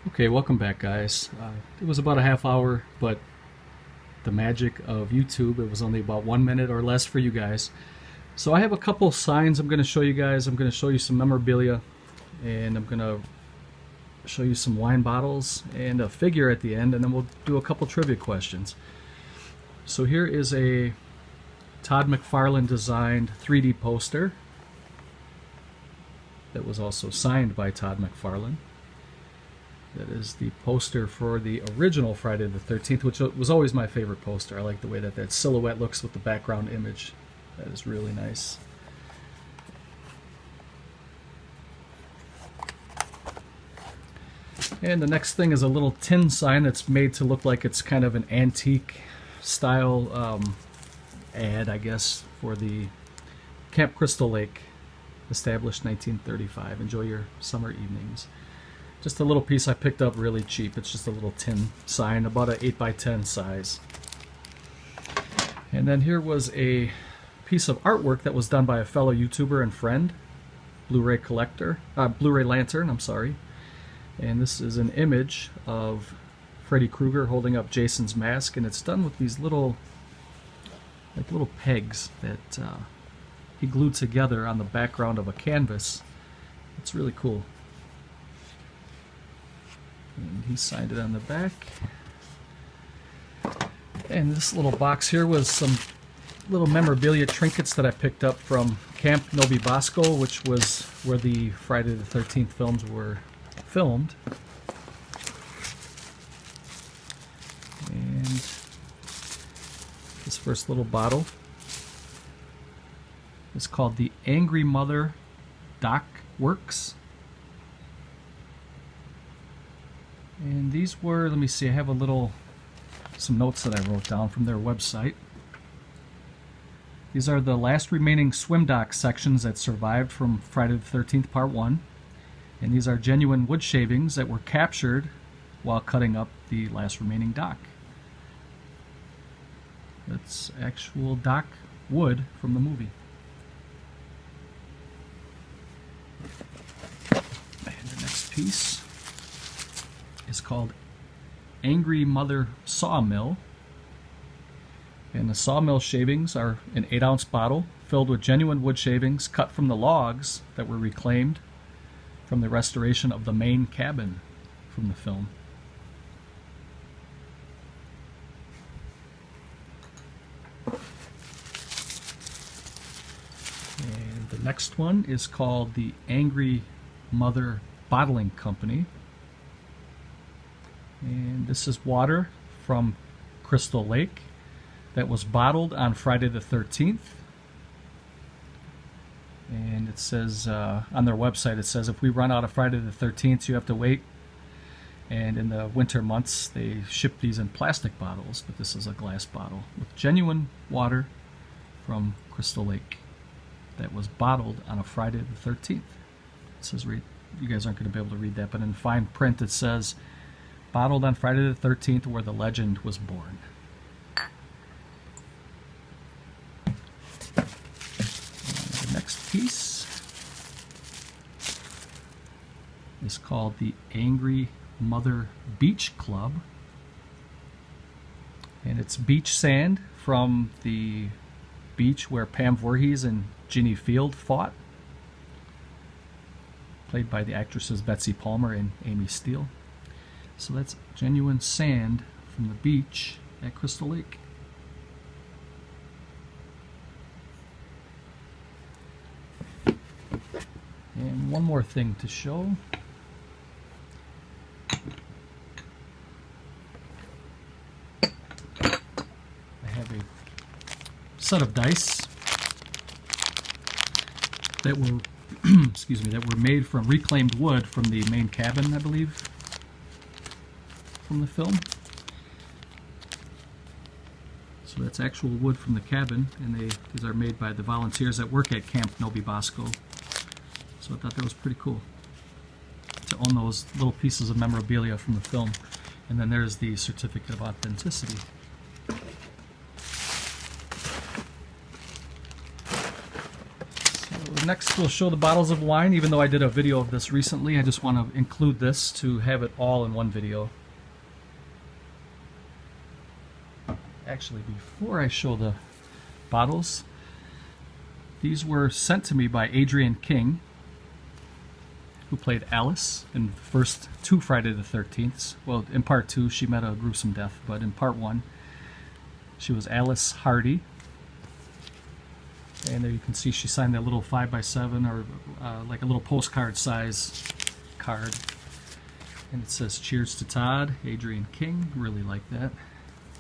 Okay, welcome back, guys. It was about a half hour, but the magic of YouTube, it was only about 1 minute or less for you guys. So I have a couple signs I'm going to show you guys. I'm going to show you some memorabilia, and I'm going to show you some wine bottles and a figure at the end, and then we'll do a couple trivia questions. So here is a Todd McFarlane designed 3D poster that was also signed by Todd McFarlane. That is the poster for the original Friday the 13th, which was always my favorite poster. I like the way that silhouette looks with the background image. That is really nice. And the next thing is a little tin sign that's made to look like it's kind of an antique style ad, I guess, for the Camp Crystal Lake, established 1935. Enjoy your summer evenings. Just a little piece I picked up really cheap. It's just a little tin sign, about an 8x10 size. And then here was a piece of artwork that was done by a fellow YouTuber and friend, Blu-ray Lantern, I'm sorry. And this is an image of Freddy Krueger holding up Jason's mask, and it's done with these little pegs that he glued together on the background of a canvas. It's really cool. And he signed it on the back. And this little box here was some little memorabilia trinkets that I picked up from Camp Novi Bosco, which was where the Friday the 13th films were filmed. And this first little bottle is called the Angry Mother Doc Works. And these were, let me see, I have some notes that I wrote down from their website. These are the last remaining swim dock sections that survived from Friday the 13th Part 1. And these are genuine wood shavings that were captured while cutting up the last remaining dock. That's actual dock wood from the movie. And the next piece is called Angry Mother Sawmill. And the sawmill shavings are an 8-ounce bottle filled with genuine wood shavings cut from the logs that were reclaimed from the restoration of the main cabin from the film. And the next one is called the Angry Mother Bottling Company. And this is water from Crystal Lake that was bottled on Friday the 13th. And it says on their website, it says if we run out of Friday the 13th, you have to wait. And in the winter months, they ship these in plastic bottles, but this is a glass bottle with genuine water from Crystal Lake that was bottled on a Friday the 13th. It says, you guys aren't going to be able to read that, but in fine print it says, bottled on Friday the 13th, where the legend was born. The next piece is called the Angry Mother Beach Club. And it's beach sand from the beach where Pam Voorhees and Ginny Field fought, played by the actresses Betsy Palmer and Amy Steele. So that's genuine sand from the beach at Crystal Lake. And one more thing to show. I have a set of dice that were that were made from reclaimed wood from the main cabin, I believe, from the film. So that's actual wood from the cabin, and these are made by the volunteers that work at Camp Novi Bosco. So I thought that was pretty cool to own those little pieces of memorabilia from the film. And then there's the certificate of authenticity. So next we'll show the bottles of wine. Even though I did a video of this recently, I just want to include this to have it all in one video. Actually, before I show the bottles, these were sent to me by Adrienne King, who played Alice in the first 2 Friday the 13ths. Well, in part 2, she met a gruesome death, but in part 1, she was Alice Hardy. And there you can see she signed that little 5x7 or like a little postcard size card. And it says, "Cheers to Todd, Adrienne King." Really like that.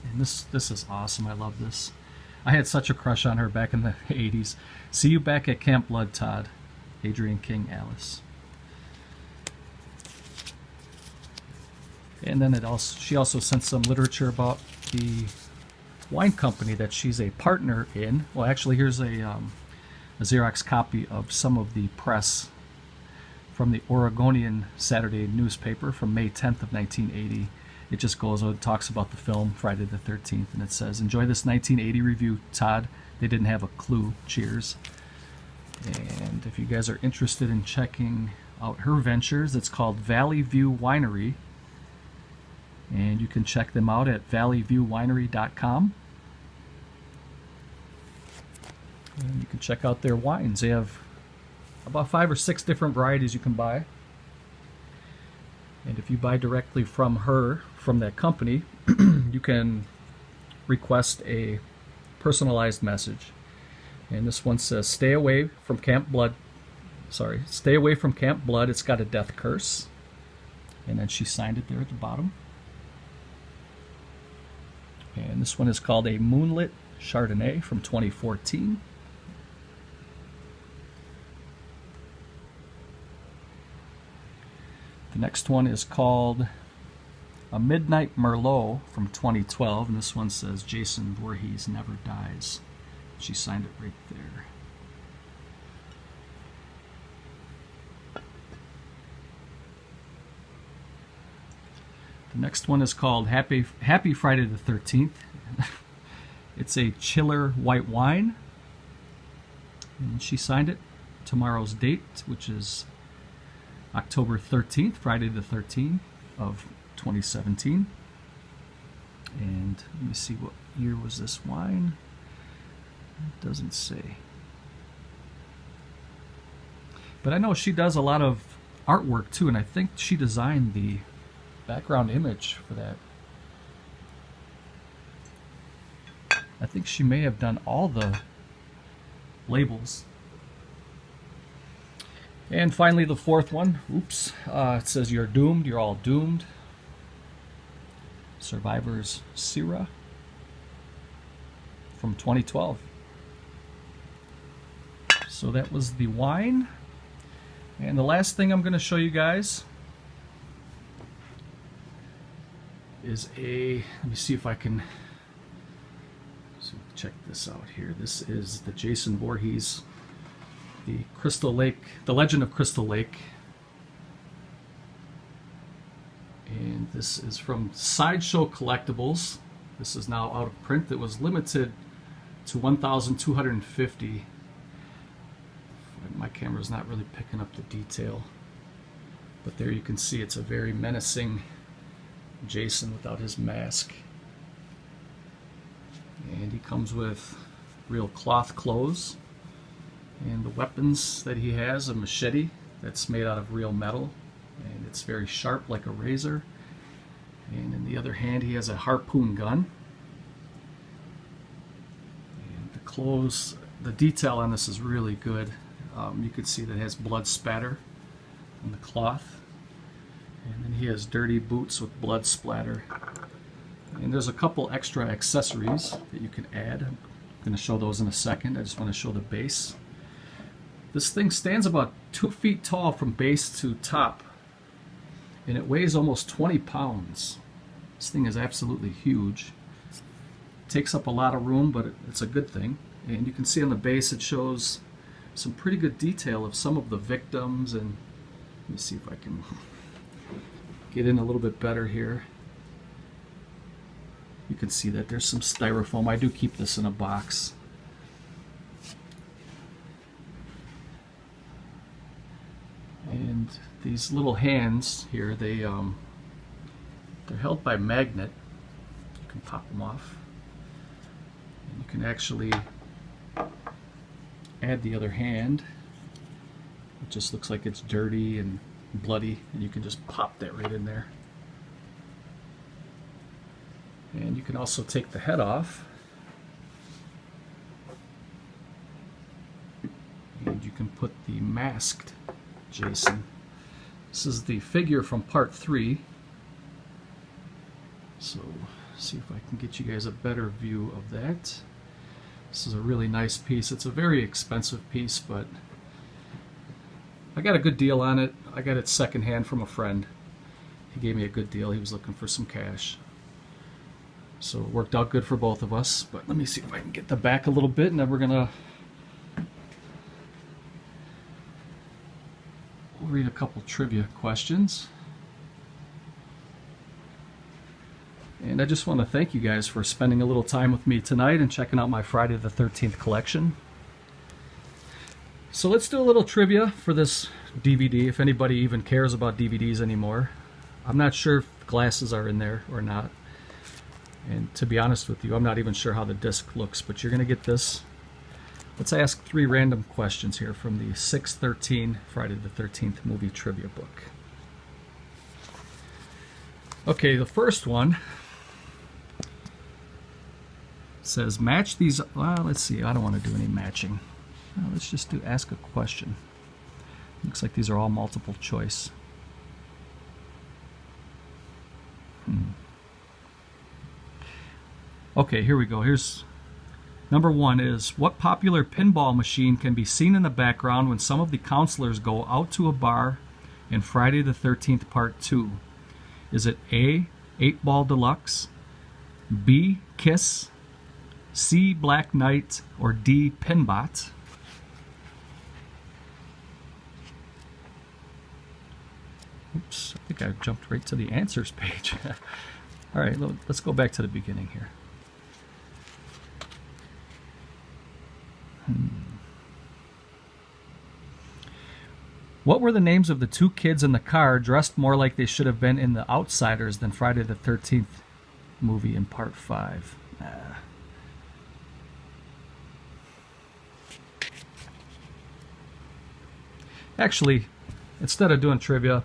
And this is awesome. I love this. I had such a crush on her back in the 80s. "See you back at Camp Blood, Todd. Adrienne King, Alice." And then she also sent some literature about the wine company that she's a partner in. Well, actually, here's a Xerox copy of some of the press from the Oregonian Saturday newspaper from May 10th of 1980. It just goes on, talks about the film Friday the 13th, and it says, "Enjoy this 1980 review, Todd. They didn't have a clue. Cheers." And if you guys are interested in checking out her ventures, it's called Valley View Winery, and you can check them out at valleyviewwinery.com. And you can check out their wines. They have about 5 or 6 different varieties you can buy. And if you buy directly from her, from that company, you can request a personalized message. And this one says, "Stay away from Camp Blood. Stay away from Camp Blood. It's got a death curse." And then she signed it there at the bottom. And this one is called a Moonlit Chardonnay from 2014. The next one is called a Midnight Merlot from 2012, and this one says Jason Voorhees Never Dies. She signed it right there. The next one is called Happy Friday the 13th. It's a chiller white wine, and she signed it. Tomorrow's date, which is October 13th, Friday the 13th of 2017. And let me see, what year was this wine? It doesn't say. But I know she does a lot of artwork too, and I think she designed the background image for that. I think she may have done all the labels. And finally, the fourth one. Oops. It says, "You're doomed. You're all doomed." Survivor's Syrah from 2012. So that was the wine. And the last thing I'm going to show you guys is let me see if I can check this out here. This is the Jason Voorhees, the Crystal Lake, the Legend of Crystal Lake. And this is from Sideshow Collectibles. This is now out of print. It was limited to 1,250. My camera's not really picking up the detail, but there you can see it's a very menacing Jason without his mask. And he comes with real cloth clothes, and the weapons that he has, a machete that's made out of real metal, and it's very sharp like a razor. And in the other hand he has a harpoon gun. And the clothes, the detail on this is really good. You can see that it has blood spatter on the cloth, and then he has dirty boots with blood splatter. And there's a couple extra accessories that you can add. I'm going to show those in a second. I just want to show the base. This thing stands about 2 feet tall from base to top, and it weighs almost 20 pounds. This thing is absolutely huge. It takes up a lot of room, but it's a good thing. And you can see on the base it shows some pretty good detail of some of the victims. And let me see if I can get in a little bit better here. You can see that there's some styrofoam. I do keep this in a box. these little hands here, they're held by magnet. You can pop them off. And you can actually add the other hand. It just looks like it's dirty and bloody, and you can just pop that right in there. And you can also take the head off. And you can put the masked Jason. This is the figure from part 3. So, see if I can get you guys a better view of that. This is a really nice piece. It's a very expensive piece, but I got a good deal on it. I got it secondhand from a friend. He gave me a good deal. He was looking for some cash. So it worked out good for both of us. But let me see if I can get the back a little bit, and then we'll read a couple trivia questions. And I just want to thank you guys for spending a little time with me tonight and checking out my Friday the 13th collection. So let's do a little trivia for this DVD, if anybody even cares about DVDs anymore. I'm not sure if glasses are in there or not. And to be honest with you, I'm not even sure how the disc looks, but you're going to get this. Let's ask 3 random questions here from the 6/13 Friday the 13th movie trivia book. Okay, the first one says match these. Well, let's see. I don't want to do any matching. Let's just ask a question. Looks like these are all multiple choice. Okay, here we go. Here's number 1 is, what popular pinball machine can be seen in the background when some of the counselors go out to a bar in Friday the 13th Part 2? Is it A, 8-Ball Deluxe, B, Kiss, C, Black Knight, or D, Pinbot? Oops, I think I jumped right to the answers page. All right, let's go back to the beginning here. What were the names of the 2 kids in the car dressed more like they should have been in The Outsiders than Friday the 13th movie in Part 5? Actually, instead of doing trivia,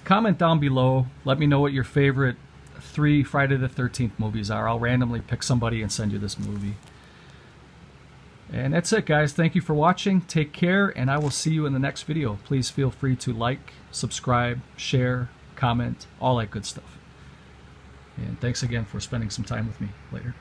comment down below. Let me know what your favorite 3 Friday the 13th movies are. I'll randomly pick somebody and send you this movie. And that's it, guys. Thank you for watching. Take care, and I will see you in the next video. Please feel free to like, subscribe, share, comment, all that good stuff. And thanks again for spending some time with me. Later.